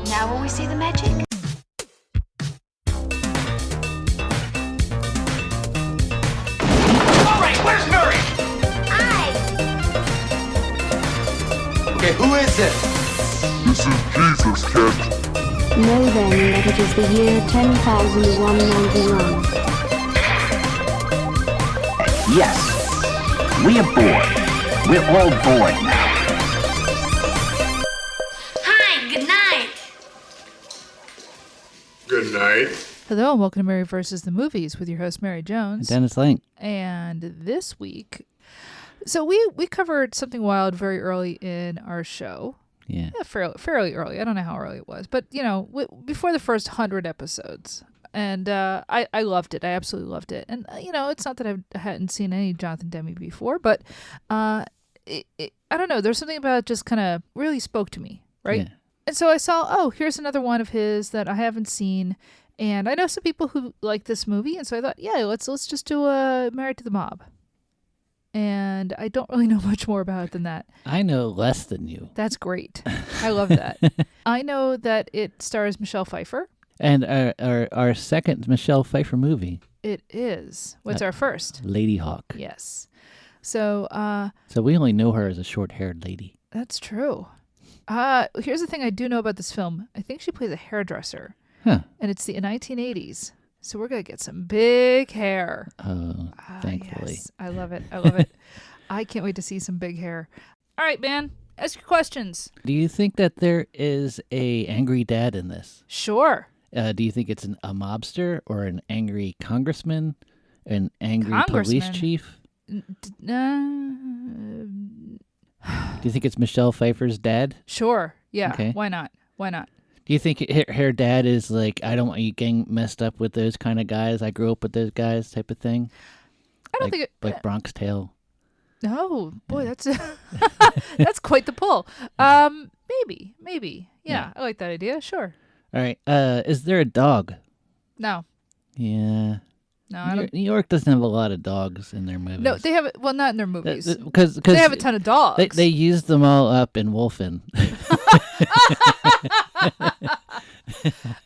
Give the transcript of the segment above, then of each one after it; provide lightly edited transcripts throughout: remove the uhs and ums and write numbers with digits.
Now will we see the magic? All right, where's Murray? Okay, who is it? This is Jesus, kid. Know then that it is the year 10,191. Yes, we are bored. We're all bored now. Hi, good night. Good night. Hello and welcome to Mary vs. the Movies with your host Mary Jones. Dennis Link. And this week, so we covered Something Wild very early in our show. Yeah. Fairly early. I don't know how early it was, but before the first 100 episodes. And I loved it. I absolutely loved it. And it's not that I hadn't seen any Jonathan Demme before, but I don't know. There's something about it just kind of really spoke to me, right? Yeah. And so I saw, here's another one of his that I haven't seen. And I know some people who like this movie, and so I thought, yeah, let's just do a Married to the Mob. And I don't really know much more about it than that. I know less than you. That's great. I love that. I know that it stars Michelle Pfeiffer. And our second Michelle Pfeiffer movie. It is. What's our first? Lady Hawk. Yes. So we only know her as a short-haired lady. That's true. Here's the thing I do know about this film. I think she plays a hairdresser. Huh. And it's the 1980s. So we're going to get some big hair. Oh, thankfully. Yes. I love it. I love it. I can't wait to see some big hair. All right, man. Ask your questions. Do you think that there is a angry dad in this? Sure. Do you think it's a mobster or an angry congressman? An angry police chief? Do you think it's Michelle Pfeiffer's dad? Sure. Yeah. Okay. Why not? Why not? Do you think her dad is like, I don't want you getting messed up with those kind of guys. I grew up with those guys type of thing? I don't think it... Like Bronx Tale. Oh, boy, that's that's quite the pull. Maybe. Yeah, I like that idea. Sure. All right. Is there a dog? No. Yeah. No, I don't. New York doesn't have a lot of dogs in their movies. No, they have. Well, not in their movies. Because they have a ton of dogs. They used them all up in Wolfen.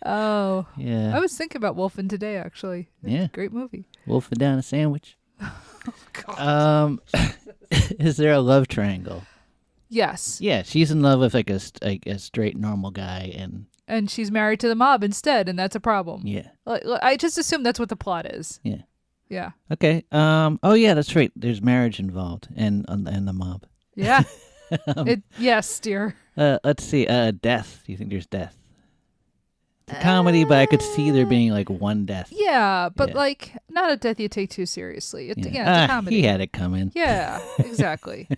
Oh. Yeah. I was thinking about Wolfen today, actually. Yeah. Great movie. Wolfen down a sandwich. Oh, God. Is there a love triangle? Yes. Yeah, she's in love with like a straight normal guy, and she's married to the mob instead, and that's a problem. Yeah. I just assume that's what the plot is. Yeah. Yeah. Okay. Oh yeah, that's right. There's marriage involved, and the mob. Yeah. Yes, dear. Let's see. Death. Do you think there's death? It's a comedy, but I could see there being like one death. Yeah, but Yeah. like not a death you take too seriously. It's a comedy. He had it coming. Yeah, exactly.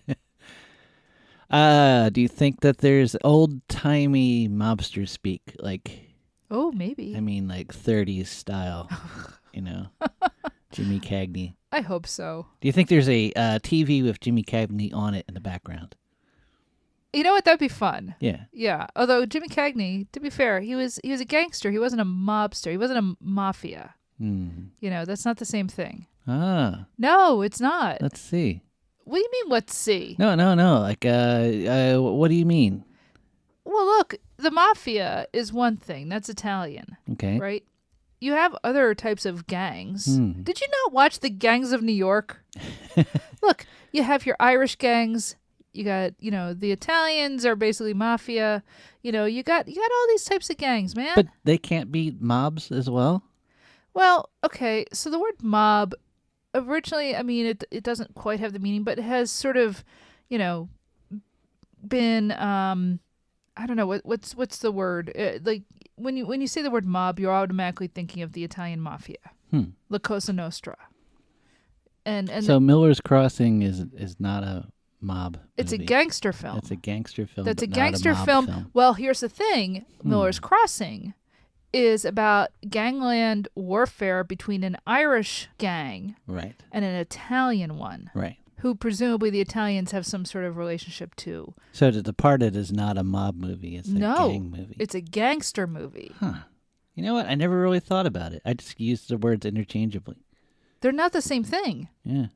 Do you think that there's old-timey mobster speak? Like, Oh, maybe. I mean, like 30s style, Jimmy Cagney. I hope so. Do you think there's a TV with Jimmy Cagney on it in the background? You know what? That'd be fun. Yeah. Yeah. Although Jimmy Cagney, to be fair, he was a gangster. He wasn't a mobster. He wasn't a mafia. That's not the same thing. Ah. No, it's not. Let's see. What do you mean, let's see? No. Like, what do you mean? Well, look, the mafia is one thing. That's Italian. Okay. Right? You have other types of gangs. Did you not watch the Gangs of New York? Look, you have your Irish gangs. You got, the Italians are basically mafia. You got all these types of gangs, man. But they can't be mobs as well? Well, okay. So the word mob, originally, I mean, it doesn't quite have the meaning, but it has sort of, been, I don't know, what's the word? Like, when you say the word mob, you're automatically thinking of the Italian mafia. La Cosa Nostra. And so Miller's Crossing is not a mob It's movie. a gangster film. It's a gangster film. That's a but gangster not a mob film. Well, here's the thing. Miller's Crossing is about gangland warfare between an Irish gang Right. and an Italian one. Right. Who presumably the Italians have some sort of relationship to. So The Departed is not a mob movie. It's a gang movie. It's a gangster movie. Huh. You know what? I never really thought about it. I just used the words interchangeably. They're not the same thing. Yeah.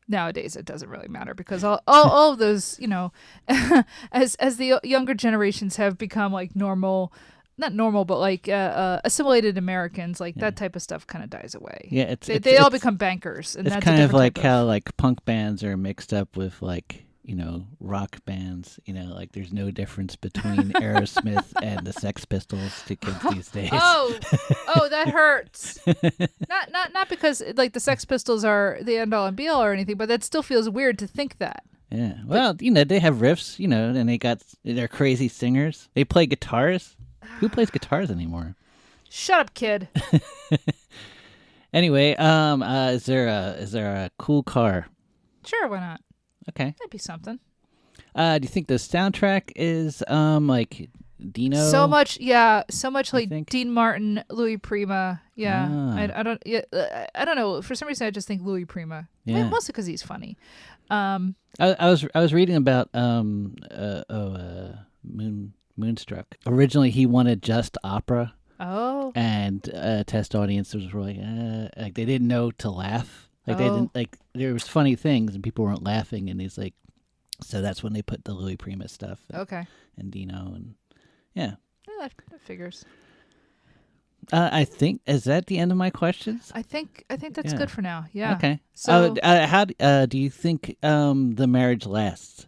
Nowadays, it doesn't really matter because all of those, as the younger generations have become like normal. Not normal, but like assimilated Americans, like that type of stuff kind of dies away. Yeah, they all become bankers, and it's that's kind of like of... how like punk bands are mixed up with like rock bands. Like there's no difference between Aerosmith and the Sex Pistols to kids these days. Oh, that hurts. not because like the Sex Pistols are the end all and be all or anything, but that still feels weird to think that. Yeah, well, they have riffs, and they're crazy singers. They play guitars. Who plays guitars anymore? Shut up, kid. Anyway, is there a cool car? Sure, why not? Okay, That'd be something. Do you think the soundtrack is like Dino? So much like think? Dean Martin, Louis Prima. Yeah, I don't know. For some reason, I just think Louis Prima. Yeah. I mean, mostly because he's funny. I was reading about Moonstruck. Originally, he wanted just opera. Oh. And test audience was really like they didn't know to laugh. Like they didn't like there was funny things and people weren't laughing, and he's like, so that's when they put the Louis Prima stuff. And Dino and yeah, that figures. I think is that the end of my questions? I think that's good for now. Yeah. Okay. So how do you think the marriage lasts?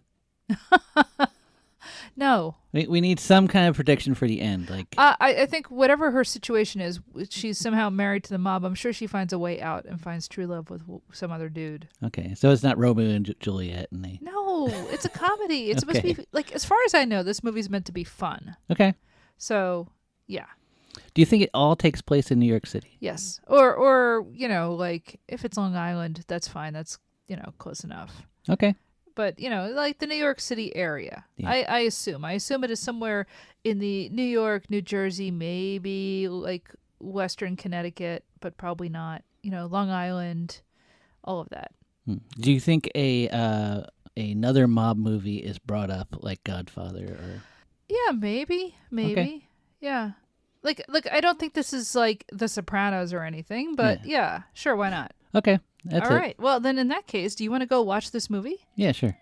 No. We need some kind of prediction for the end. Like I think whatever her situation is, she's somehow married to the mob. I'm sure she finds a way out and finds true love with some other dude. Okay, so it's not Romeo and Juliet, and they. No, it's a comedy. It's supposed to be like, as far as I know, this movie's meant to be fun. Okay. So yeah. Do you think it all takes place in New York City? Yes, or like if it's Long Island, that's fine. That's close enough. Okay. But, like the New York City area, Yeah. I assume it is somewhere in the New York, New Jersey, maybe like Western Connecticut, but probably not, Long Island, all of that. Do you think another mob movie is brought up like Godfather or? Yeah, maybe. Okay. Yeah. Like I don't think this is like The Sopranos or anything, but yeah sure, why not? Okay. That's All it. right. Well, then in that case, do you want to go watch this movie? Yeah, sure.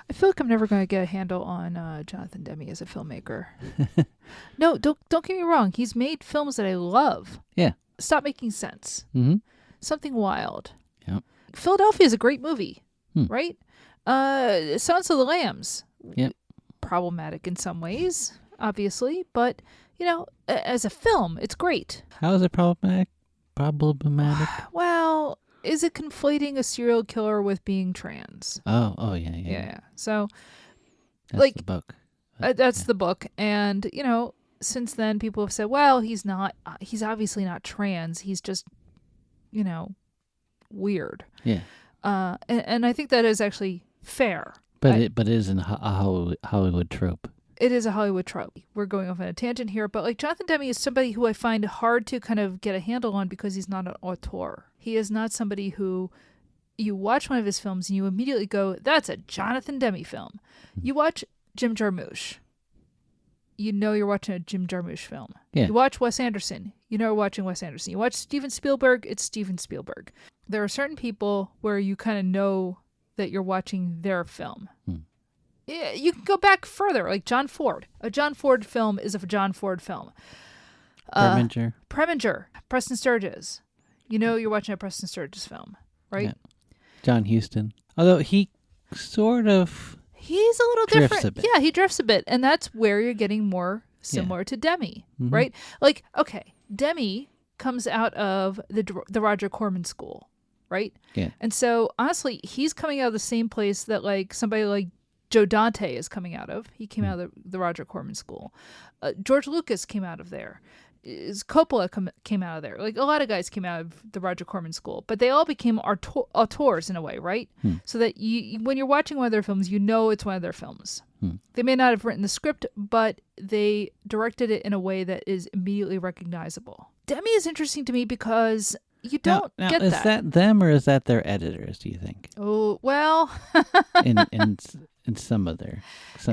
I feel like I'm never going to get a handle on Jonathan Demme as a filmmaker. No, don't get me wrong. He's made films that I love. Yeah. Stop Making Sense. Mm-hmm. Something Wild. Yep. Philadelphia is a great movie, right? Silence of the Lambs. Yep. Problematic in some ways, obviously, but as a film, it's great. How is it problematic? Problematic? Well, is it conflating a serial killer with being trans? Oh yeah. Yeah. So, That's like the book. that's the book, and since then people have said, well, he's not. He's obviously not trans. He's just, weird. Yeah. And I think that is actually fair. But it is a Hollywood trope. It is a Hollywood trope. We're going off on a tangent here, but like Jonathan Demme is somebody who I find hard to kind of get a handle on because he's not an auteur. He is not somebody who you watch one of his films and you immediately go, that's a Jonathan Demme film. You watch Jim Jarmusch, you're watching a Jim Jarmusch film. Yeah. You watch Wes Anderson, you're watching Wes Anderson. You watch Steven Spielberg, it's Steven Spielberg. There are certain people where you kind of know that you're watching their film. Yeah, you can go back further, like John Ford. A John Ford film is a John Ford film. Preminger, Preston Sturges. You're watching a Preston Sturges film, right? Yeah. John Huston. Although he sort of... He's a little drifts different. a bit. Yeah, he drifts a bit. And that's where you're getting more similar to Demme, right? Like, okay, Demme comes out of the Roger Corman school, right? Yeah. And so, honestly, he's coming out of the same place that, like, somebody like Joe Dante is coming out of. He came out of the Roger Corman school. George Lucas came out of there. Coppola came out of there. Like a lot of guys came out of the Roger Corman school, but they all became auteurs in a way, right? So that when you're watching one of their films, you know it's one of their films. They may not have written the script, but they directed it in a way that is immediately recognizable. Demme is interesting to me because you don't get that. Is that them or is that their editors, do you think? Oh, well. in some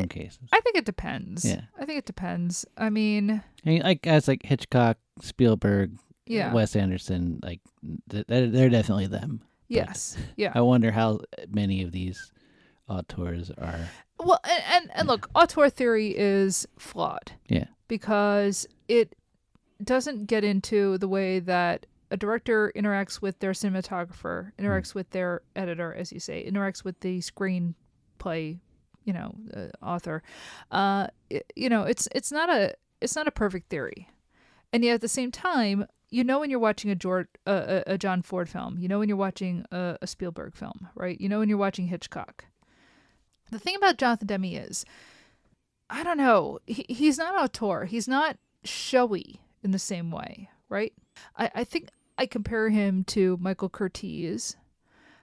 cases. I think it depends. Yeah. I think it depends. I mean, like guys like Hitchcock, Spielberg, yeah. Wes Anderson, like they're definitely them. Yes. Yeah. I wonder how many of these auteurs are. Well, and look, auteur theory is flawed. Yeah. Because it doesn't get into the way that a director interacts with their cinematographer, interacts with their editor, as you say, interacts with the screenplay, author. It's not a perfect theory, and yet at the same time, when you're watching a John Ford film, when you're watching a Spielberg film, right? When you're watching Hitchcock. The thing about Jonathan Demme is, I don't know, he's not auteur. He's not showy in the same way, right? I think I compare him to Michael Curtiz,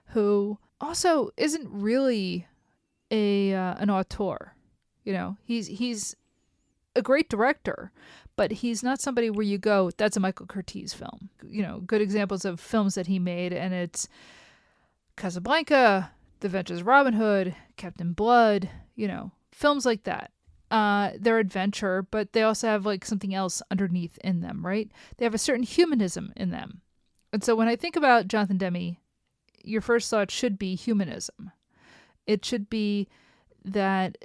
who also isn't really an auteur. He's a great director, but he's not somebody where you go, that's a Michael Curtiz film. Good examples of films that he made, and it's Casablanca, The Adventures of Robin Hood, Captain Blood, films like that. They're adventure, but they also have like something else underneath in them, right? They have a certain humanism in them. And so when I think about Jonathan Demme, your first thought should be humanism. It should be that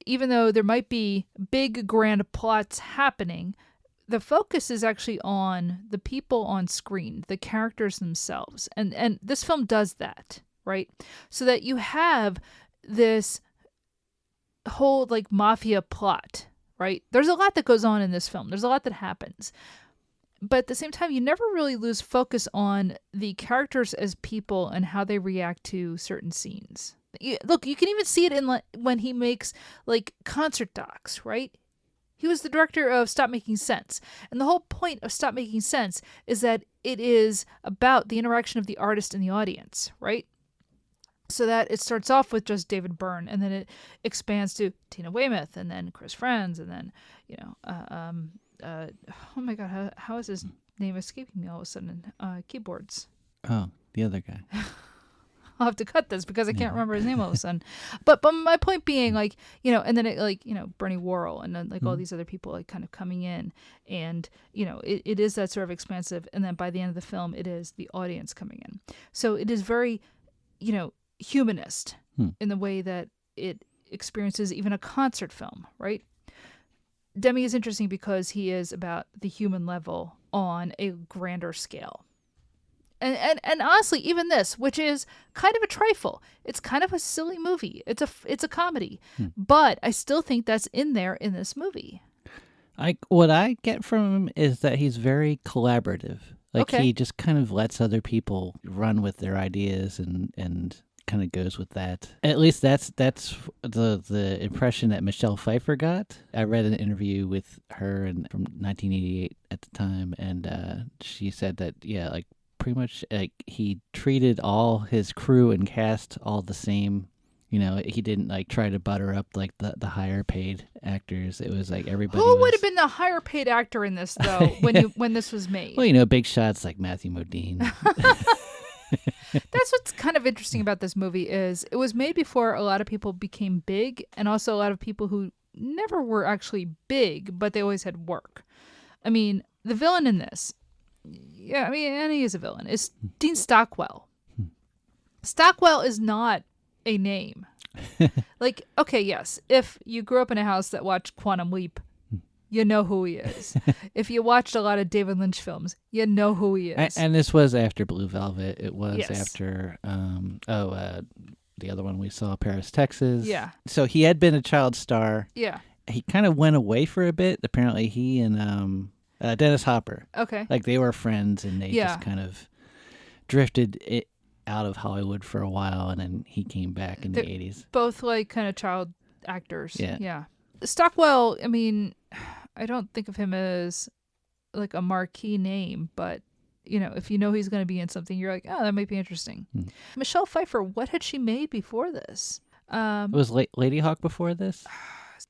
even though there might be big grand plots happening, the focus is actually on the people on screen, the characters themselves. And this film does that, right? So that you have this whole like mafia plot, right? There's a lot that goes on in this film. There's a lot that happens. But at the same time, you never really lose focus on the characters as people and how they react to certain scenes. Look, you can even see it in when he makes like concert docs, right? He was the director of Stop Making Sense. And the whole point of Stop Making Sense is that it is about the interaction of the artist and the audience, right? So that it starts off with just David Byrne, and then it expands to Tina Weymouth, and then Chris Friends, and then, oh my God, how is his name escaping me all of a sudden? Keyboards. Oh, the other guy. I'll have to cut this because I can't remember his name all of a sudden. But my point being, like, and then it Bernie Worrell, and then like all these other people like kind of coming in, and it is that sort of expansive, and then by the end of the film, it is the audience coming in. So it is very, humanist in the way that it experiences even a concert film, right? Demme is interesting because he is about the human level on a grander scale. And honestly, even this, which is kind of a trifle, it's kind of a silly movie. It's a comedy, but I still think that's in there in this movie. What I get from him is that he's very collaborative. Like he just kind of lets other people run with their ideas and kind of goes with that. At least that's the impression that Michelle Pfeiffer got. I read an interview with her from 1988 at the time, and she said that like pretty much like he treated all his crew and cast all the same. He didn't like try to butter up like the higher paid actors. It was like everybody. Who would have been the higher paid actor in this though when this was made? Well, big shots like Matthew Modine. That's what's kind of interesting about this movie is it was made before a lot of people became big, and also a lot of people who never were actually big, but they always had work. I mean, the villain in this, and he is a villain, is Dean Stockwell. Stockwell is not a name. Like, okay, yes, if you grew up in a house that watched Quantum Leap, you know who he is. If you watched a lot of David Lynch films, you know who he is. And this was after Blue Velvet. It was after, the other one we saw, Paris, Texas. Yeah. So he had been a child star. Yeah. He kind of went away for a bit. Apparently he and Dennis Hopper. Okay. Like they were friends, and they just kind of drifted out of Hollywood for a while, and then he came back in the 80s. Both like kind of child actors. Yeah. Stockwell, I mean, I don't think of him as like a marquee name, but if you know he's going to be in something, you're like, oh, that might be interesting. Michelle Pfeiffer, what had she made before this? Was Lady Hawk before this?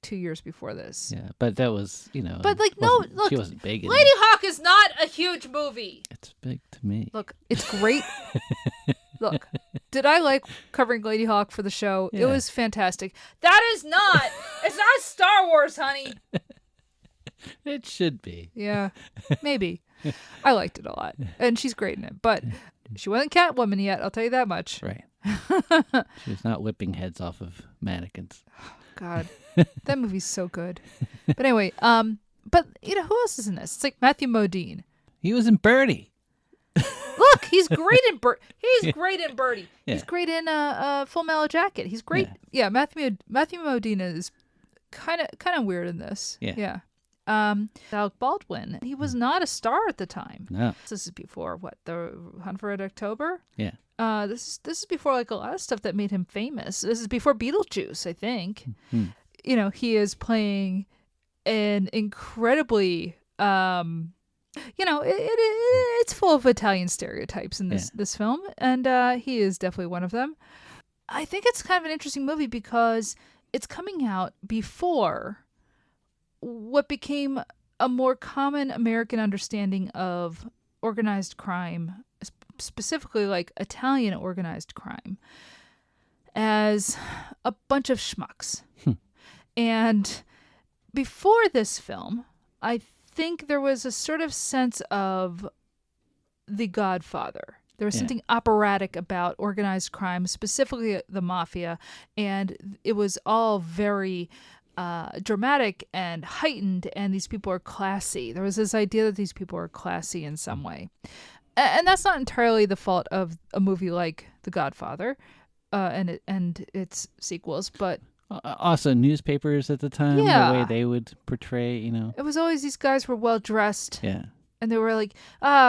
2 years before this. Yeah, but that was, But look, she wasn't big. Lady Hawk is not a huge movie. It's big to me. Look, it's great. Look, did I like covering Lady Hawk for the show? Yeah. It was fantastic. It's not Star Wars, honey. It should be. Yeah, maybe. I liked it a lot. And she's great in it. But she wasn't Catwoman yet, I'll tell you that much. Right. She was not whipping heads off of mannequins. God, that movie's so good. But anyway, but who else is in this? It's like Matthew Modine. He was in Birdie. Look, he's great in He's great in Birdie. Yeah. He's great in Full Metal Jacket. He's great. Yeah, Matthew Modine is kind of weird in this. Yeah. Alec Baldwin. He was not a star at the time. No. This is before the Hunt for Red October. Yeah. This is before like a lot of stuff that made him famous. This is before Beetlejuice, I think. Mm-hmm. He is playing an incredibly it's full of Italian stereotypes in this film, and he is definitely one of them. I think it's kind of an interesting movie because it's coming out before what became a more common American understanding of organized crime, specifically like Italian organized crime, as a bunch of schmucks. And before this film, I think there was a sort of sense of The Godfather. There was something operatic about organized crime, specifically the mafia, and it was all very dramatic and heightened, and these people are classy. There was this idea that these people are classy in some way. And that's not entirely the fault of a movie like The Godfather and its sequels, but also newspapers at the time, the way they would portray, It was always these guys were well dressed. Yeah. And they were like,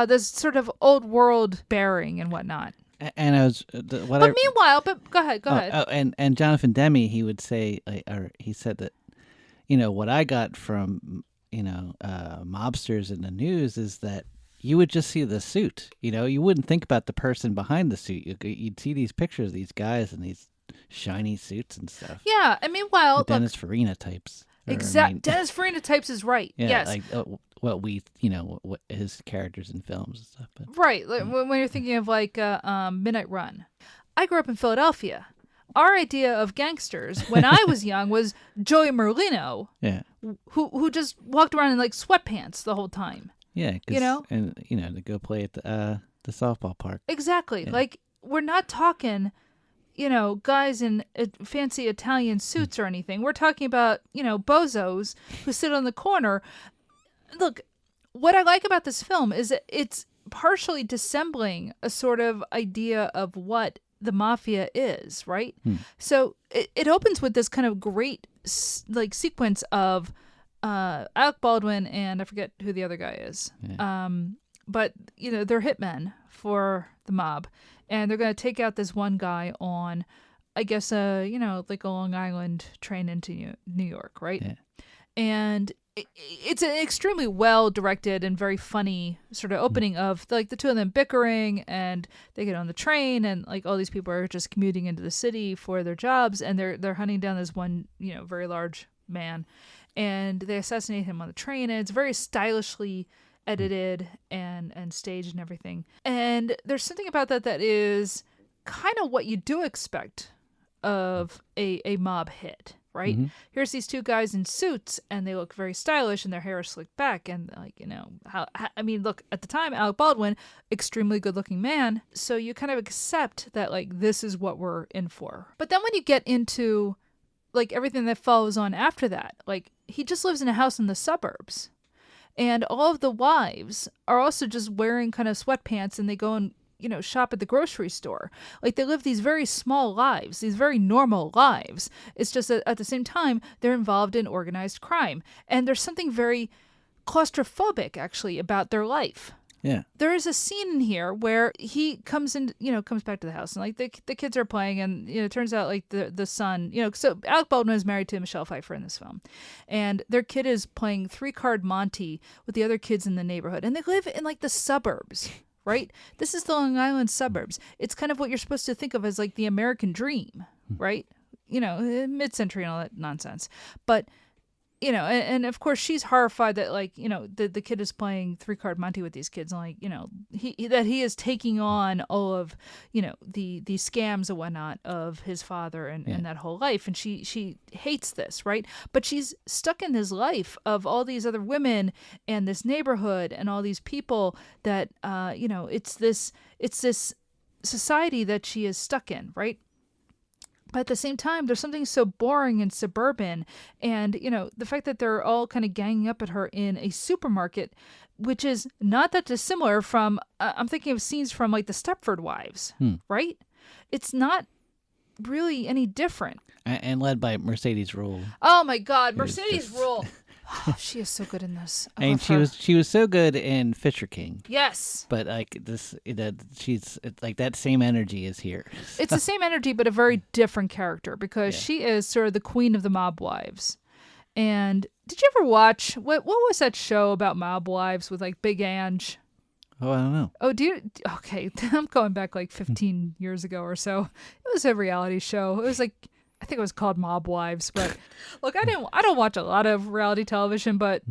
this sort of old world bearing and whatnot. And I was, meanwhile, go ahead. Oh, and Jonathan Demme, he would say, or he said that, what I got from, mobsters in the news is that you would just see the suit. You wouldn't think about the person behind the suit. You'd see these pictures of these guys in these shiny suits and stuff. Yeah, and meanwhile, the Dennis Farina types. Exactly. Dennis Farina types is right. Yeah, yes. Like what we, what his characters in films and stuff. But, right. Like, when you're thinking of like Midnight Run. I grew up in Philadelphia. Our idea of gangsters when I was young was Joey Merlino. Yeah. Who just walked around in like sweatpants the whole time. Yeah. And to go play at the softball park. Exactly. Yeah. Like we're not talking, guys in fancy Italian suits or anything. We're talking about, bozos who sit on the corner. Look, what I like about this film is that it's partially dissembling a sort of idea of what the mafia is, right? So it opens with this kind of great sequence of Alec Baldwin and I forget who the other guy is. Yeah. But they're hitmen for the mob, and they're going to take out this one guy on, I guess, like a Long Island train into New York, right? Yeah. And it's an extremely well directed and very funny sort of opening of like the two of them bickering, and they get on the train, and like all these people are just commuting into the city for their jobs, and they're hunting down this one very large man, and they assassinate him on the train, and it's very stylishly edited and staged and everything. And there's something about that is kind of what you do expect of a mob hit, right? Mm-hmm. Here's these two guys in suits, and they look very stylish, and their hair is slicked back, and look, at the time, Alec Baldwin, extremely good-looking man, so you kind of accept that like this is what we're in for. But then when you get into like everything that follows on after that, like he just lives in a house in the suburbs. And all of the wives are also just wearing kind of sweatpants, and they go and, shop at the grocery store. Like they live these very small lives, these very normal lives. It's just that at the same time, they're involved in organized crime. And there's something very claustrophobic, actually, about their life. Yeah. There is a scene in here where he comes back to the house, and like the kids are playing, and it turns out like the son, so Alec Baldwin is married to Michelle Pfeiffer in this film, and their kid is playing 3-card Monte with the other kids in the neighborhood, and they live in like the suburbs. Right? This is the Long Island suburbs. It's kind of what you're supposed to think of as like the American dream, right? Mid-century and all that nonsense. But, and of course she's horrified that like, the kid is playing 3-card Monte with these kids, and like, he is taking on all of, the scams and whatnot of his father and that whole life. And she hates this, right? But she's stuck in this life of all these other women and this neighborhood and all these people that, it's this society that she is stuck in, right? But at the same time, there's something so boring and suburban, and the fact that they're all kind of ganging up at her in a supermarket, which is not that dissimilar from I'm thinking of scenes from like the Stepford Wives, right? It's not really any different. And led by Mercedes Ruehl. Oh my God, Mercedes Ruehl. Oh, she is so good in this. And she was so good in Fisher King. Yes. But like she's like that same energy is here. It's the same energy, but a very different character, because she is sort of the queen of the mob wives. And did you ever watch what was that show about mob wives with like Big Ange? Oh, I don't know. Oh, do you? Okay, I'm going back like 15 years ago or so. It was a reality show. It was like, I think it was called Mob Wives, but look, I don't watch a lot of reality television, but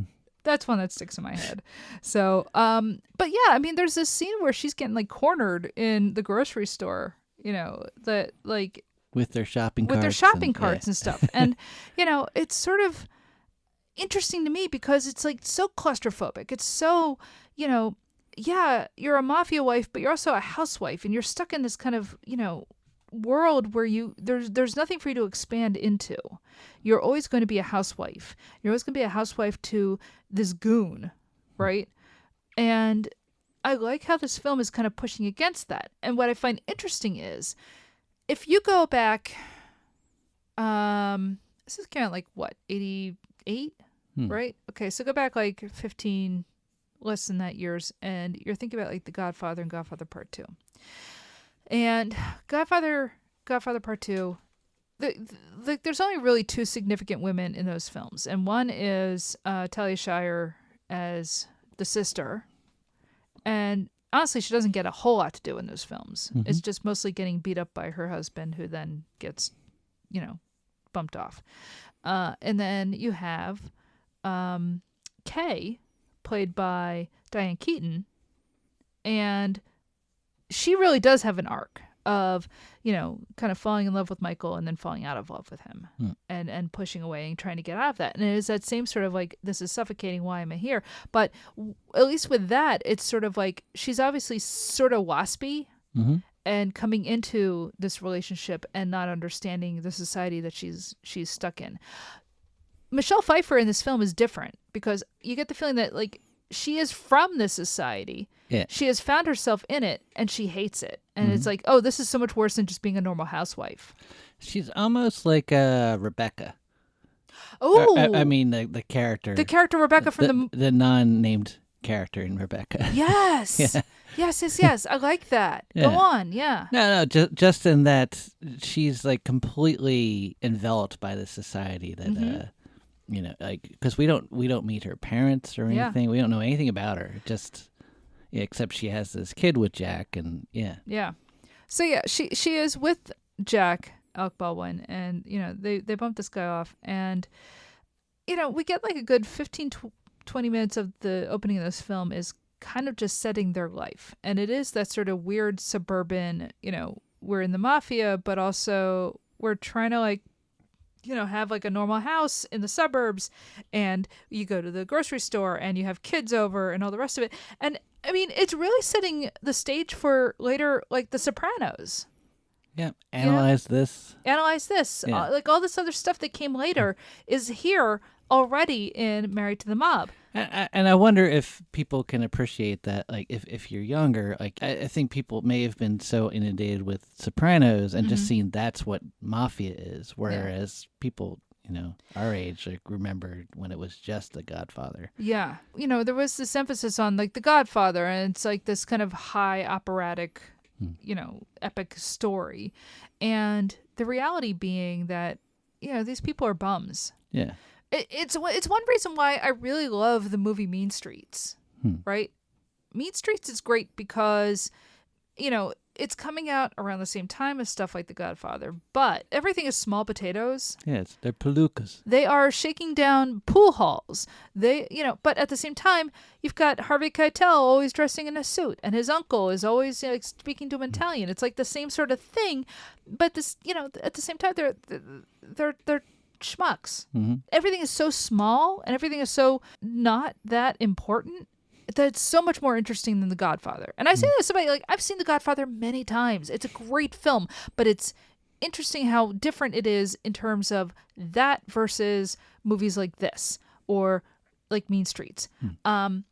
that's one that sticks in my head. So, but yeah, I mean, there's this scene where she's getting like cornered in the grocery store, that like with their shopping carts and stuff. And, it's sort of interesting to me because it's like so claustrophobic. It's so, yeah, you're a mafia wife, but you're also a housewife, and you're stuck in this kind of, world where there's nothing for you to expand into. You're always going to be a housewife. You're always going to be a housewife to this goon, right? And I like how this film is kind of pushing against that. And what I find interesting is, if you go back, this came out like what, 88, right? Okay, so go back like 15, less than that years, and you're thinking about like The Godfather and Godfather Part 2. And Godfather Part 2, there's only really 2 significant women in those films. And one is Talia Shire as the sister. And honestly, she doesn't get a whole lot to do in those films. Mm-hmm. It's just mostly getting beat up by her husband, who then gets, bumped off. And then you have Kay, played by Diane Keaton. And she really does have an arc of, kind of falling in love with Michael and then falling out of love with him and pushing away and trying to get out of that. And it is that same sort of like, this is suffocating, why am I here? But at least with that, it's sort of like, she's obviously sort of waspy and coming into this relationship and not understanding the society that she's stuck in. Michelle Pfeiffer in this film is different, because you get the feeling that like, she is from this society. Yeah. She has found herself in it, and she hates it. And it's like, oh, this is so much worse than just being a normal housewife. She's almost like Rebecca. Oh, I mean the character. The character Rebecca from the non-named character in Rebecca. Yes. Yeah. Yes. I like that. Yeah. Go on. Yeah. No. Just in that she's like completely enveloped by the society that. Like, because we don't meet her parents or anything. Yeah. We don't know anything about her. Just except she has this kid with Jack, and yeah. So yeah, she is with Jack, Alec Baldwin, and they bump this guy off, and we get like a good 15-20 minutes of the opening of this film is kind of just setting their life, and it is that sort of weird suburban. We're in the mafia, but also we're trying to like. Have like a normal house in the suburbs, and you go to the grocery store and you have kids over and all the rest of it. And I mean, it's really setting the stage for later, like The Sopranos. Yeah. Analyze this. Yeah. Like all this other stuff that came later is here already in Married to the Mob. And I wonder if people can appreciate that. Like, if you're younger, like I think people may have been so inundated with Sopranos and just seen that's what mafia is, whereas people, our age remembered when it was just The Godfather. Yeah. There was this emphasis on like The Godfather, and it's like this kind of high operatic, epic story. And the reality being that, these people are bums. Yeah. It's one reason why I really love the movie Mean Streets, right? Mean Streets is great because, it's coming out around the same time as stuff like The Godfather, but everything is small potatoes. Yes, they're palookas. They are shaking down pool halls. But at the same time, you've got Harvey Keitel always dressing in a suit, and his uncle is always speaking to him Italian. It's like the same sort of thing, but this, at the same time, they're schmucks. Mm-hmm. Everything is so small, and everything is so not that important. That's so much more interesting than The Godfather. And I say this to somebody, I've seen The Godfather many times. It's a great film, but it's interesting how different it is in terms of that versus movies like this or like Mean Streets. And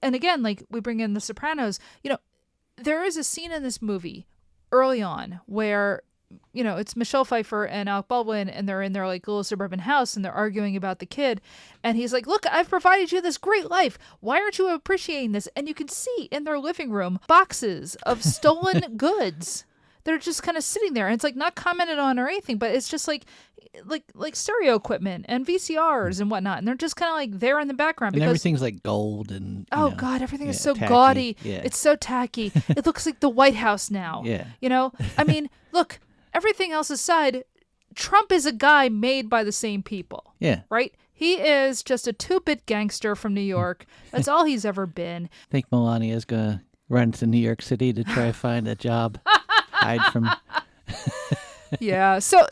again, we bring in The Sopranos, there is a scene in this movie early on where it's Michelle Pfeiffer and Alec Baldwin, and they're in their little suburban house, and they're arguing about the kid. And he's like, "Look, I've provided you this great life. Why aren't you appreciating this?" And you can see in their living room boxes of stolen goods. They're just kind of sitting there, and it's not commented on or anything, but it's just like stereo equipment and VCRs and whatnot, and they're just kind of there in the background and because everything's gold and God, everything is so tacky. gaudy. Yeah. It's so tacky. It looks like the White House now. Yeah. I mean, look. Everything else aside, Trump is a guy made by the same people. Yeah. Right? He is just a 2-bit gangster from New York. That's all he's ever been. I think Melania's going to run to New York City to try to find a job. Hide from... Yeah. So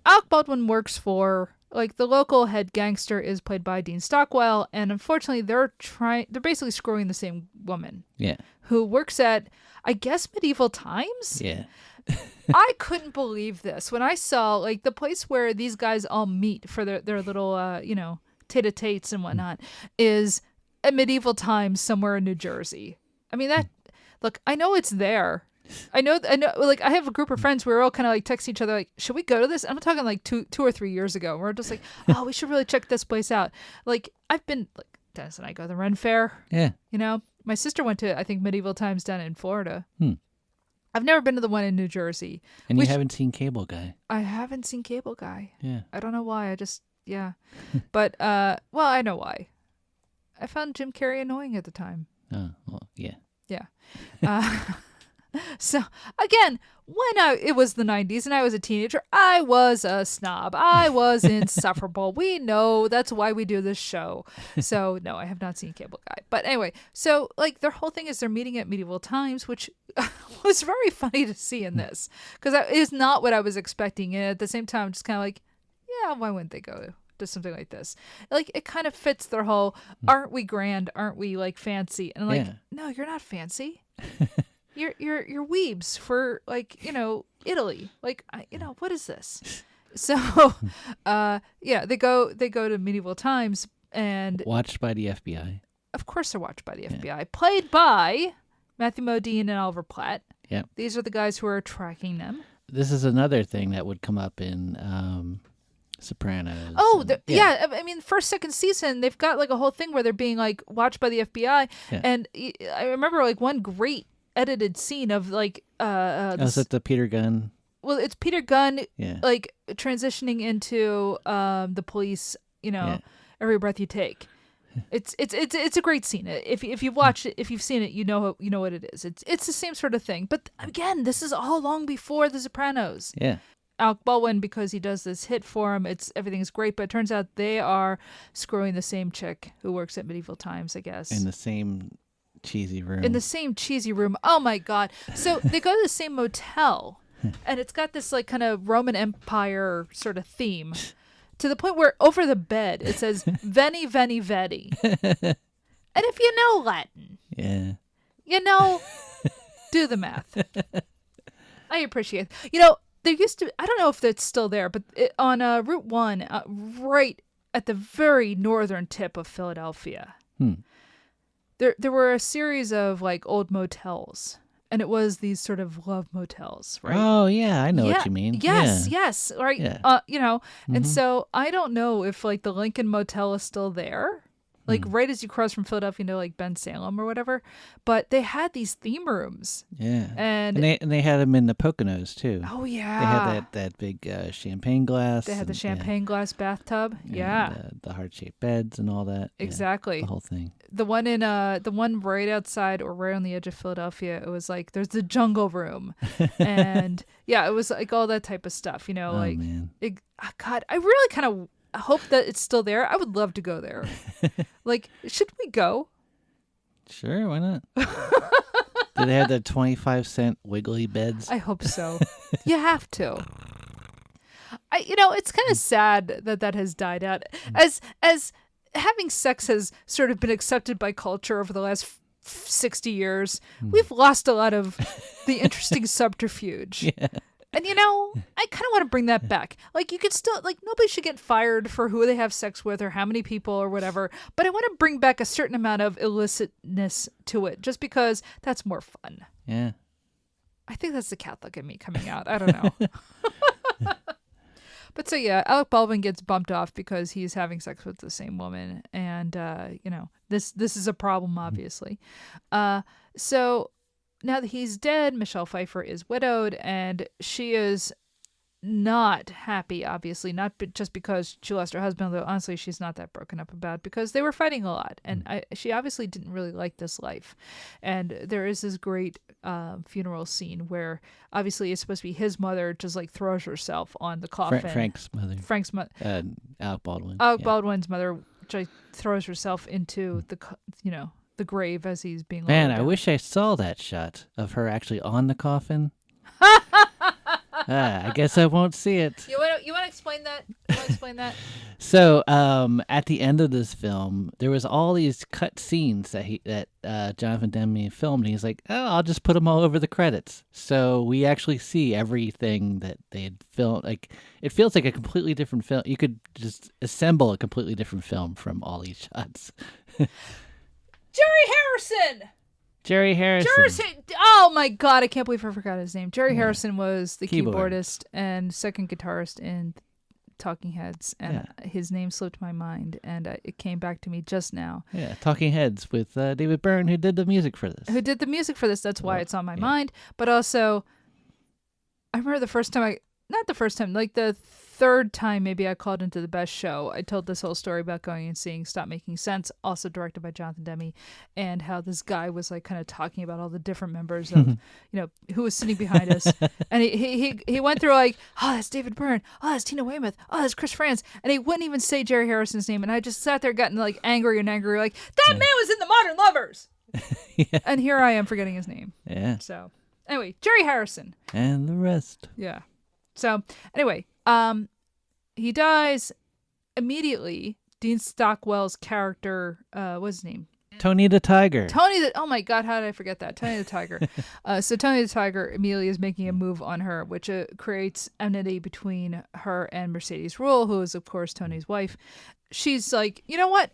Alec Baldwin works for... the local head gangster is played by Dean Stockwell, and unfortunately they're basically screwing the same woman. Yeah. Who works at, I guess, Medieval Times? Yeah. I couldn't believe this when I saw the place where these guys all meet for their little tete-a-tetes and whatnot is at Medieval Times somewhere in New Jersey. I mean I know it's there. I know I have a group of friends where we're all kind of texting each other should we go to this? I'm talking 2 or 3 years ago. We're just oh, we should really check this place out. I've been Dennis and I go to the Ren Fair. Yeah. My sister went to I think Medieval Times down in Florida. I've never been to the one in New Jersey. And you haven't seen Cable Guy. I haven't seen Cable Guy. Yeah. I don't know why. But, well, I know why. I found Jim Carrey annoying at the time. Oh, well, yeah. Yeah. So, again, when it was the 90s and I was a teenager, I was a snob. I was insufferable. We know that's why we do this show. So, no, I have not seen Cable Guy. But anyway, so, their whole thing is they're meeting at Medieval Times, which was very funny to see in this. Because it is not what I was expecting. And at the same time, just kind of yeah, why wouldn't they go to something like this? It kind of fits their whole, aren't we grand? Aren't we, fancy? And I'm no, you're not fancy. You're weebs for Italy. What is this? So they go to Medieval Times and watched by the FBI. Of course they're watched by the FBI. Played by Matthew Modine and Oliver Platt. Yeah. These are the guys who are tracking them. This is another thing that would come up in Sopranos. Oh, yeah. I mean, first, second season, they've got a whole thing where they're being watched by the FBI. Yeah. And I remember one great edited scene of is it the Peter Gunn? Well, it's Peter Gunn yeah. Transitioning into the police, every breath you take. It's a great scene. If you watch it, if you've seen it, you know what it is. It's the same sort of thing. But again, this is all long before The Sopranos. Yeah. Alec Baldwin, because he does this hit for him, everything's great, but it turns out they are screwing the same chick who works at Medieval Times, I guess. In the same cheesy room. In the same cheesy room. Oh my God. So they go to the same motel, and it's got this kind of Roman Empire sort of theme, to the point where over the bed it says Veni Veni Vedi. And if you know Latin, do the math. I appreciate it. There used to, I don't know if that's still there, but on Route 1, right at the very northern tip of Philadelphia, there were a series of old motels. and it was these sort of love motels, right? Oh yeah, I know what you mean. Yes, right. Yeah. And so I don't know if like the Lincoln Motel is still there, like right as you cross from Philadelphia to like Ben Salem or whatever. But they had these theme rooms. Yeah, and they had them in the Poconos too. Oh yeah, they had that big champagne glass. They had the champagne glass bathtub. Yeah, and, the heart-shaped beds and all that. Exactly, the whole thing. The one right outside or right on the edge of Philadelphia, it was like there's the jungle room, and yeah, it was like all that type of stuff. You know, like man. God, I really kind of hope that it's still there. I would love to go there. Like, should we go? Sure, why not? Do they have the 25-cent wiggly beds? I hope so. You have to. It's kind of sad that has died out. As having sex has sort of been accepted by culture over the last 60 years, we've lost a lot of the interesting subterfuge. Yeah. And I kind of want to bring that back. Like, you could still, like, nobody should get fired for who they have sex with or how many people or whatever. But I want to bring back a certain amount of illicitness to it, just because that's more fun. Yeah. I think that's the Catholic in me coming out. I don't know. But so yeah, Alec Baldwin gets bumped off because he's having sex with the same woman, and this is a problem, obviously. So now that he's dead, Michelle Pfeiffer is widowed, and she is not happy, obviously, not just because she lost her husband, though honestly she's not that broken up about, because they were fighting a lot, and she obviously didn't really like this life. And there is this great funeral scene where obviously it's supposed to be his mother just like throws herself on the coffin. Frank's mother. Alec Baldwin. Baldwin's mother just throws herself into the grave as he's being lowered Man, I down. wish I saw that shot of her actually on the coffin. I guess I won't see it. You want to explain that? So, at the end of this film, there was all these cut scenes that Jonathan Demme filmed, and he's like, "Oh, I'll just put them all over the credits." So we actually see everything that they had filmed. Like, it feels like a completely different film. You could just assemble a completely different film from all these shots. Jerry Harrison. Oh my God, I can't believe I forgot his name. Jerry Harrison was the keyboardist and second guitarist in Talking Heads, and his name slipped my mind, and it came back to me just now. Yeah, Talking Heads with David Byrne, who did the music for this. That's why it's on my mind. But also, I remember the third time maybe I called into the best show, I told this whole story about going and seeing Stop Making Sense, also directed by Jonathan Demme, and how this guy was like kind of talking about all the different members of who was sitting behind us, and he went through like, oh, that's David Byrne, oh, that's Tina Weymouth, oh, that's Chris Frantz, and he wouldn't even say Jerry Harrison's name, and I just sat there getting like angry, like, that man was in the Modern Lovers. Yeah. And here I am forgetting his name. Yeah. So anyway, Jerry Harrison and the rest. Yeah. So anyway, he dies immediately. Dean Stockwell's character, what's his name? Tony the Tiger. Oh my God, how did I forget that? Tony the Tiger. So Tony the Tiger immediately is making a move on her, which creates enmity between her and Mercedes Ruehl, who is of course Tony's wife. She's like, you know what?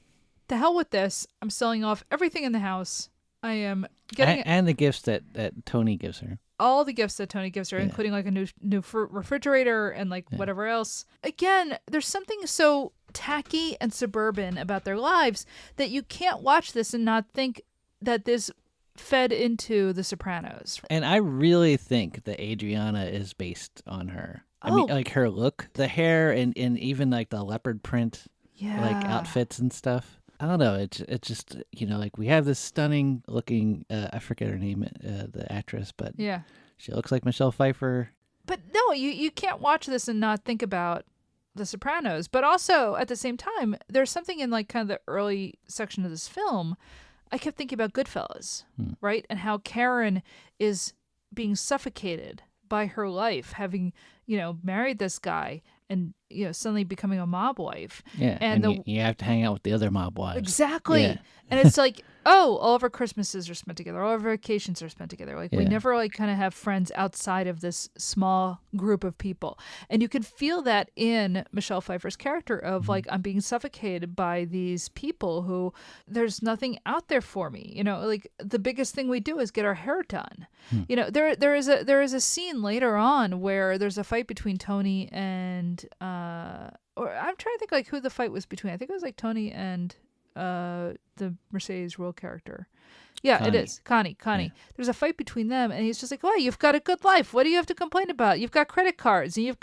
The hell with this. I'm selling off everything in the house. I am getting and the gifts that Tony gives her. All the gifts that Tony gives her, including like a new refrigerator and like whatever else. Again, there's something so tacky and suburban about their lives that you can't watch this and not think that this fed into The Sopranos. And I really think that Adriana is based on her. I mean, like her look, the hair, and even like the leopard print, like outfits and stuff. I don't know. It's just, like we have this stunning looking, I forget her name, the actress, but she looks like Michelle Pfeiffer. But no, you can't watch this and not think about The Sopranos. But also at the same time, there's something in like kind of the early section of this film. I kept thinking about Goodfellas, right? And how Karen is being suffocated by her life, having, married this guy and suddenly becoming a mob wife. Yeah, and you have to hang out with the other mob wives. Exactly. Yeah. And it's like, oh, all of our Christmases are spent together. All of our vacations are spent together. Like, we never, like, kind of have friends outside of this small group of people. And you can feel that in Michelle Pfeiffer's character of, like, I'm being suffocated by these people who there's nothing out there for me. Like, the biggest thing we do is get our hair done. There is a scene later on where there's a fight between Tony and, or I'm trying to think, like, who the fight was between. I think it was, like, Tony and the Mercedes Ruehl character. Yeah, Connie. it is. Connie. Yeah. There's a fight between them, and he's just like, "Oh, you've got a good life. What do you have to complain about? You've got credit cards, and you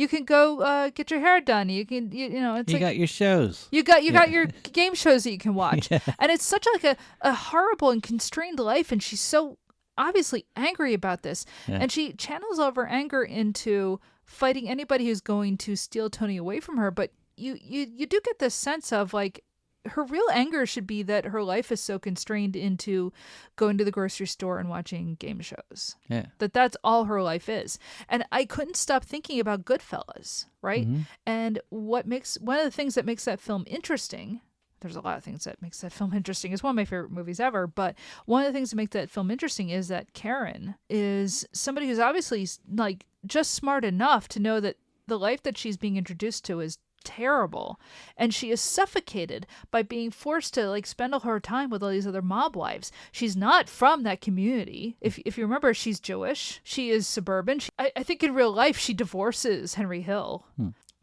can go get your hair done. You can, it's You like, got your shows. You got your game shows that you can watch, and it's such like a horrible and constrained life, and she's so obviously angry about this, and she channels all of her anger into fighting anybody who's going to steal Tony away from her. But you do get this sense of like, her real anger should be that her life is so constrained into going to the grocery store and watching game shows. Yeah. That's all her life is. And I couldn't stop thinking about Goodfellas, right? Mm-hmm. And one of the things that makes that film interesting, there's a lot of things that makes that film interesting. It's one of my favorite movies ever, but one of the things that make that film interesting is that Karen is somebody who's obviously like just smart enough to know that the life that she's being introduced to is terrible, and she is suffocated by being forced to like spend all her time with all these other mob wives. She's not from that community. If you remember, she's Jewish. She is suburban. I think in real life she divorces Henry Hill.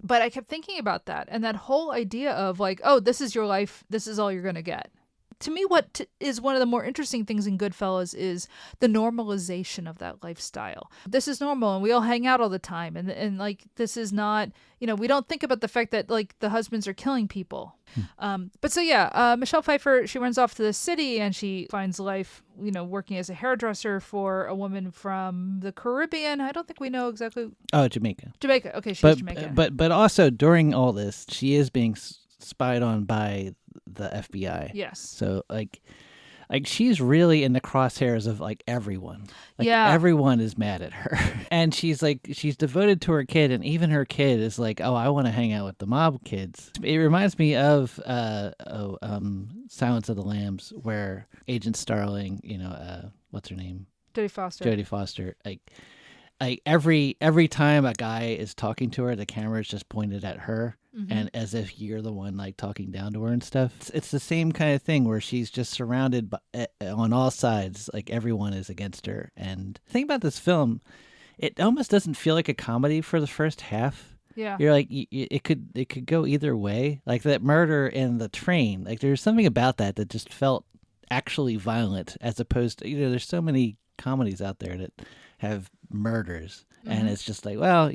But I kept thinking about that, and that whole idea of like, oh, this is your life, this is all you're gonna get. To me, what is one of the more interesting things in Goodfellas is the normalization of that lifestyle. This is normal, and we all hang out all the time, and like, this is not, we don't think about the fact that like the husbands are killing people. But so yeah, Michelle Pfeiffer, she runs off to the city, and she finds life, working as a hairdresser for a woman from the Caribbean. I don't think we know exactly. Oh, Jamaica. Jamaica. Okay, she's Jamaican. But also during all this, she is being spied on by the FBI. Yes. So like she's really in the crosshairs of like everyone. Like, yeah. Everyone is mad at her, and she's devoted to her kid, and even her kid is like, oh, I want to hang out with the mob kids. It reminds me of Silence of the Lambs, where Agent Starling, what's her name? Jodie Foster. Like every time a guy is talking to her, the camera is just pointed at her. Mm-hmm. And as if you're the one like talking down to her and stuff. It's the same kind of thing where she's just surrounded by, on all sides, like everyone is against her. And the thing about this film, it almost doesn't feel like a comedy for the first half. Yeah, you're like it could go either way. Like that murder in the train, like there's something about that just felt actually violent, as opposed to there's so many comedies out there that have murders. And it's just like, well,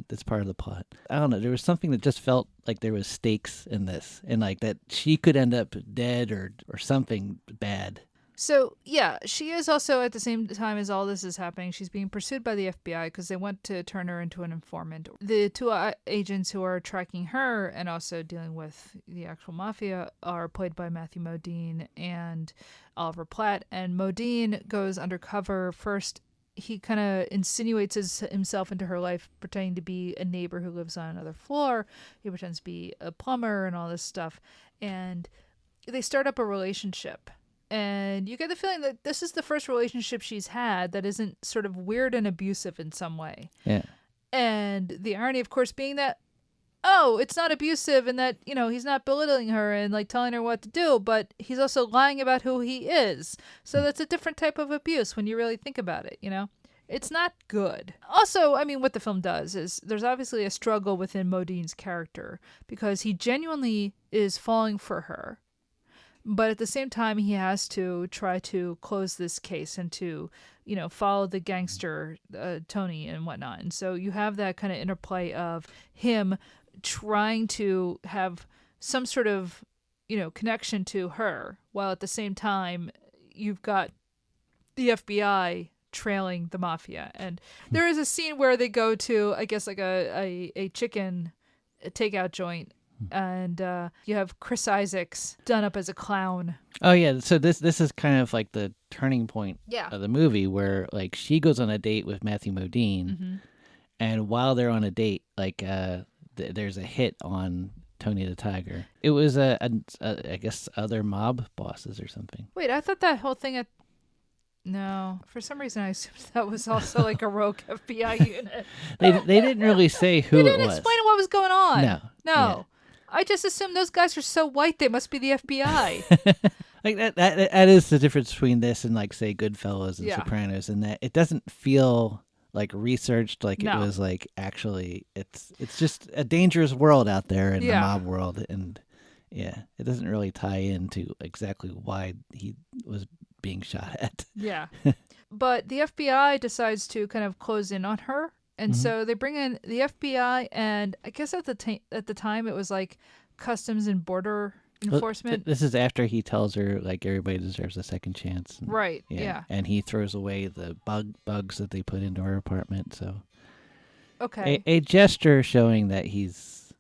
that's part of the plot. I don't know. There was something that just felt like there was stakes in this, and like that she could end up dead or something bad. So, yeah, she is also, at the same time as all this is happening, she's being pursued by the FBI because they want to turn her into an informant. The two agents who are tracking her and also dealing with the actual mafia are played by Matthew Modine and Oliver Platt. And Modine goes undercover first. He kind of insinuates himself into her life, pretending to be a neighbor who lives on another floor. He pretends to be a plumber and all this stuff. And they start up a relationship. And you get the feeling that this is the first relationship she's had that isn't sort of weird and abusive in some way. Yeah. And the irony, of course, being that, oh, it's not abusive, and that, he's not belittling her and like telling her what to do, but he's also lying about who he is. So that's a different type of abuse when you really think about it, It's not good. Also, I mean, what the film does is there's obviously a struggle within Modine's character because he genuinely is falling for her. But at the same time, he has to try to close this case and to, follow the gangster, Tony, and whatnot. And so you have that kind of interplay of him trying to have some sort of, connection to her, while at the same time, you've got the FBI trailing the mafia. And there is a scene where they go to, I guess, like a chicken takeout joint. And you have Chris Isaacs done up as a clown. Oh yeah, so this is kind of like the turning point of the movie, where like she goes on a date with Matthew Modine, and while they're on a date, like there's a hit on Tony the Tiger. It was I guess other mob bosses or something. Wait, I thought that whole thing No, for some reason I assumed that was also like a rogue FBI unit. They didn't really say who it was. They didn't explain what was going on. No. Yeah. I just assumed those guys are so white they must be the FBI. Like that is the difference between this and like say Goodfellas and Sopranos, in that it doesn't feel like researched, like it was like actually it's just a dangerous world out there in the mob world, and it doesn't really tie into exactly why he was being shot at. Yeah. But the FBI decides to kind of close in on her. And so they bring in the FBI, and I guess at the time it was like Customs and Border Enforcement. This is after he tells her like everybody deserves a second chance. Right. Yeah. And he throws away the bugs that they put into her apartment. So okay. A gesture showing that he's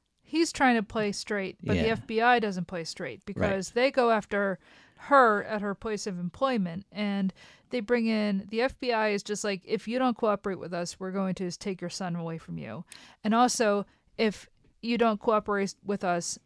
trying to play straight, but the FBI doesn't play straight because they go after her at her place of employment, and they bring in the FBI is just like, if you don't cooperate with us, we're going to just take your son away from you. And also, if you don't cooperate with us,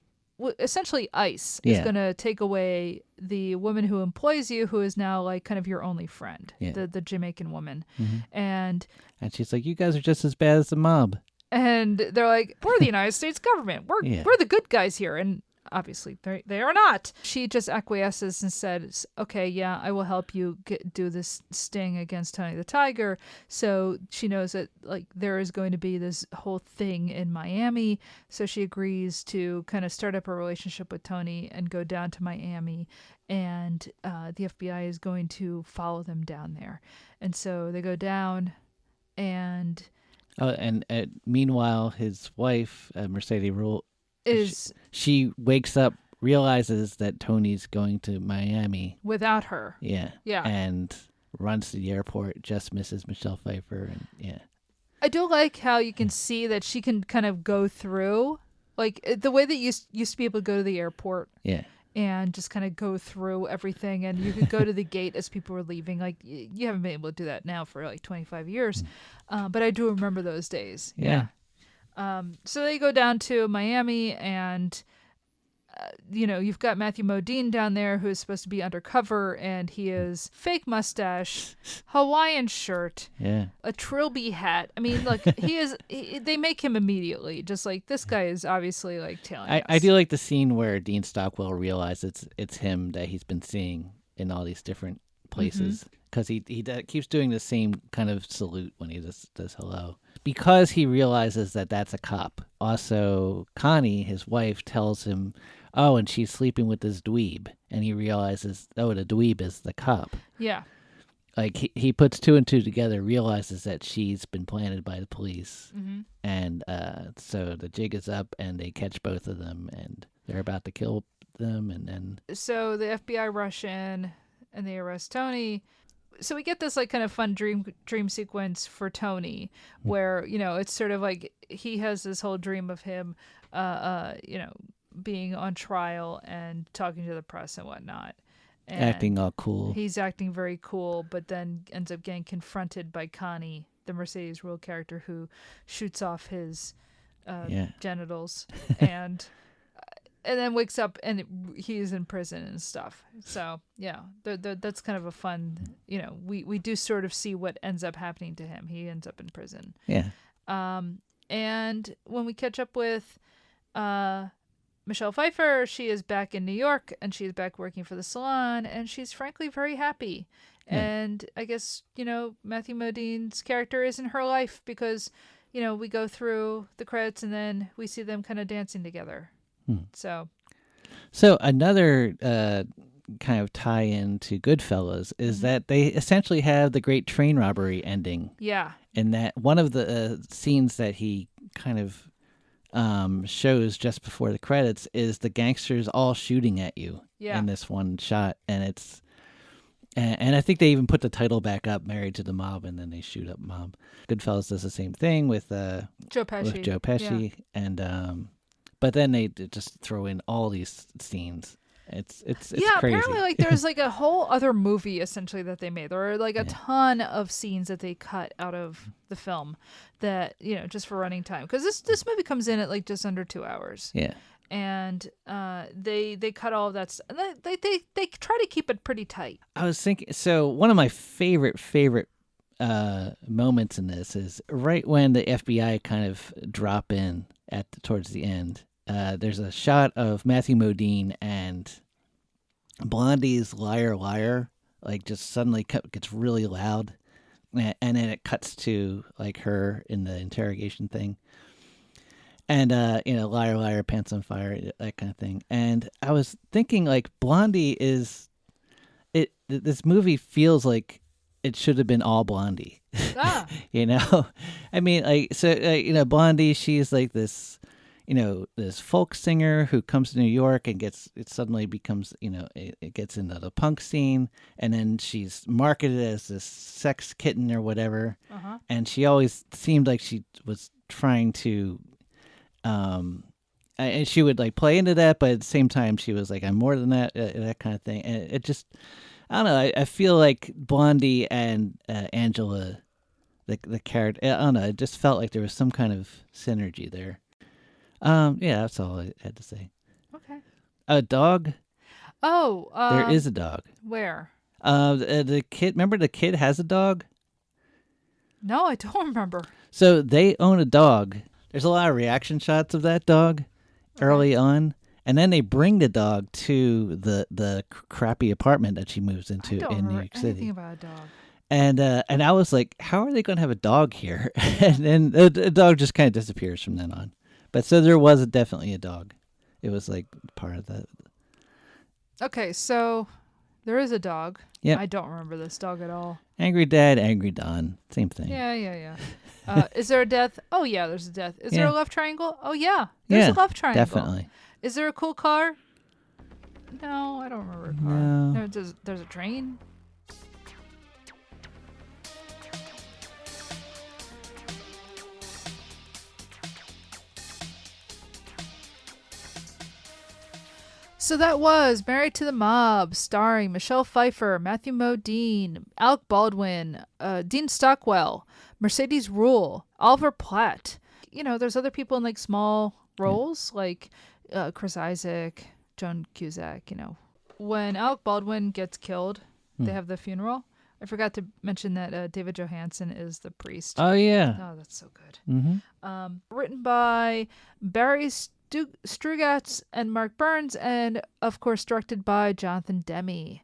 essentially ICE is going to take away the woman who employs you, who is now like kind of your only friend, the Jamaican woman. And she's like, you guys are just as bad as the mob. And they're like, we're the United States government. We're the good guys here. And obviously they are not. She just acquiesces and says, okay, yeah, I will help you do this sting against Tony the Tiger. So she knows that like there is going to be this whole thing in Miami. So she agrees to kind of start up a relationship with Tony and go down to Miami. And the FBI is going to follow them down there. And so they go down and... meanwhile, his wife, Mercedes Ruehl, she wakes up, realizes that Tony's going to Miami without her. Yeah. And runs to the airport, just misses Michelle Pfeiffer, and I do like how you can see that she can kind of go through, like the way that you used to be able to go to the airport. Yeah. And just kind of go through everything, and you could go to the gate as people were leaving. Like you haven't been able to do that now for like 25 years, but I do remember those days. Yeah. So they go down to Miami, and you've got Matthew Modine down there who is supposed to be undercover, and he is fake mustache, Hawaiian shirt, a trilby hat. I mean, like they make him immediately just like, this guy is obviously like tailing us. I do like the scene where Dean Stockwell realizes it's him that he's been seeing in all these different places, because he keeps doing the same kind of salute when he does hello, because he realizes that that's a cop. Also, Connie, his wife, tells him, oh, and she's sleeping with this dweeb, and he realizes, oh, the dweeb is the cop. Yeah. Like he puts two and two together, realizes that she's been planted by the police, and so the jig is up, and they catch both of them, and they're about to kill them, and then so the FBI rush in and they arrest Tony. So we get this like kind of fun dream sequence for Tony, where it's sort of like he has this whole dream of him, being on trial and talking to the press and whatnot. And acting all cool. He's acting very cool, but then ends up getting confronted by Connie, the Mercedes Ruehl character, who shoots off his genitals and then wakes up and he's in prison and stuff. So yeah, that's kind of a fun, we do sort of see what ends up happening to him. He ends up in prison. Yeah. And when we catch up with Michelle Pfeiffer, she is back in New York, and she's back working for the salon, and she's frankly very happy. Yeah. And I guess, Matthew Modine's character is in her life because, we go through the credits and then we see them kind of dancing together. So another kind of tie-in to Goodfellas is that they essentially have the great train robbery ending. Yeah. And that one of the scenes that he kind of shows just before the credits is the gangsters all shooting at you in this one shot, and it's and I think they even put the title back up, Married to the Mob, and then they shoot up Mob. Goodfellas does the same thing with Joe Pesci. And but then they just throw in all these scenes. It's yeah, crazy. apparently, like there's like a whole other movie essentially that they made. There are like a ton of scenes that they cut out of the film that just for running time, because this movie comes in at like just under 2 hours. Yeah, and they cut all of that. They try to keep it pretty tight. I was thinking. So one of my favorite moments in this is right when the FBI kind of drop in towards the end. There's a shot of Matthew Modine and Blondie's "Liar, Liar," like just suddenly gets really loud, and then it cuts to like her in the interrogation thing, and "Liar, Liar, Pants on Fire," that kind of thing. And I was thinking, like, Blondie is it. This movie feels like it should have been all Blondie. Ah. I mean, like, so Blondie, she's like this. This folk singer who comes to New York and it suddenly becomes, it gets into the punk scene, and then she's marketed as this sex kitten or whatever. Uh-huh. And she always seemed like she was trying to, and she would like play into that, but at the same time she was like, I'm more than that, that kind of thing. And it just, I don't know. I feel like Blondie and Angela, the character, I don't know. It just felt like there was some kind of synergy there. Yeah, that's all I had to say. Okay. A dog? Oh, there is a dog. Where? The kid. Remember, the kid has a dog. No, I don't remember. So they own a dog. There's a lot of reaction shots of that dog early on, and then they bring the dog to the crappy apartment that she moves into in New York City. Anything about a dog. And I was like, how are they going to have a dog here? And then the dog just kind of disappears from then on. But so there was definitely a dog. It was like part of that. Okay, so there is a dog. Yeah. I don't remember this dog at all. Angry Dad, Angry Don. Same thing. Yeah. Is there a death? Oh, yeah, there's a death. Is there a love triangle? Oh, yeah. There's a love triangle. Definitely. Is there a cool car? No, I don't remember a car. No. There's a train. So that was Married to the Mob, starring Michelle Pfeiffer, Matthew Modine, Alec Baldwin, Dean Stockwell, Mercedes Ruehl, Oliver Platt. There's other people in like small roles, like Chris Isaac, Joan Cusack. When Alec Baldwin gets killed, they have the funeral. I forgot to mention that David Johansen is the priest. Oh, yeah. Oh, that's so good. Mm-hmm. Written by Barry Strugatz and Mark Burns, and of course directed by Jonathan Demme.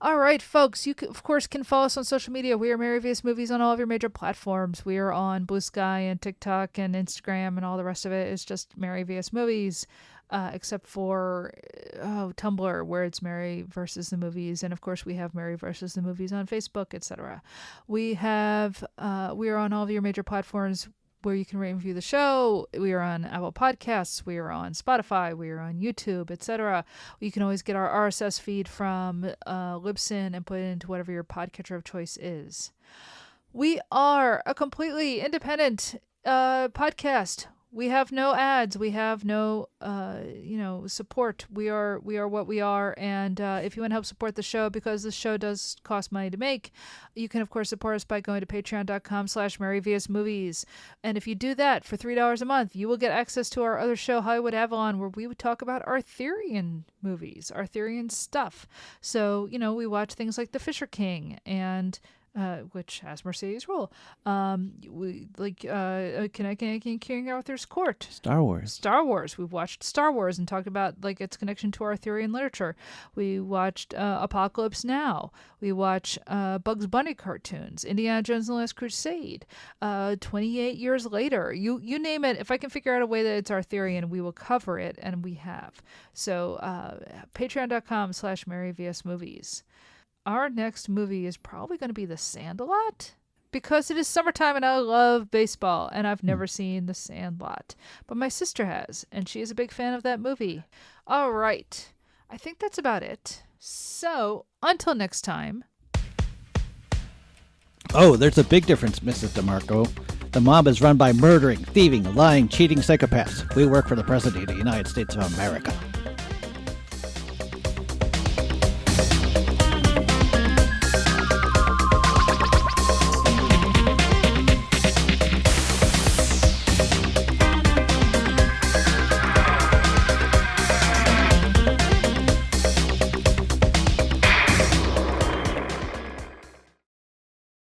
All right, folks, you of course can follow us on social media. We are Mary vs. Movies on all of your major platforms. We are on Blue Sky and TikTok and Instagram, and all the rest of it is just Mary vs. Movies, except for Tumblr, where it's Mary versus the Movies, and of course we have Mary versus the Movies on Facebook, etc. We are on all of your major platforms where you can rate and review the show. We are on Apple Podcasts, we are on Spotify, we are on YouTube, etc. You can always get our RSS feed from Libsyn and put it into whatever your podcatcher of choice is. We are a completely independent podcast. We have no ads. We have no, support. We are what we are. And if you want to help support the show, because the show does cost money to make, you can, of course, support us by going to patreon.com/MaryVSMovies. And if you do that for $3 a month, you will get access to our other show, Hollywood Avalon, where we would talk about Arthurian movies, Arthurian stuff. So, we watch things like The Fisher King and which has Mercedes Ruehl. We like King Arthur's Court. Star Wars. We've watched Star Wars and talked about like its connection to Arthurian literature. We watched Apocalypse Now. We watch Bugs Bunny cartoons, Indiana Jones and the Last Crusade. 28 years later, you name it. If I can figure out a way that it's Arthurian, we will cover it, and we have. So patreon.com/MaryVSMovies. Our next movie is probably going to be The Sandlot, because it is summertime and I love baseball and I've never seen The Sandlot. But my sister has, and she is a big fan of that movie. All right. I think that's about it. So, until next time. Oh, there's a big difference, Mrs. DeMarco. The mob is run by murdering, thieving, lying, cheating psychopaths. We work for the President of the United States of America.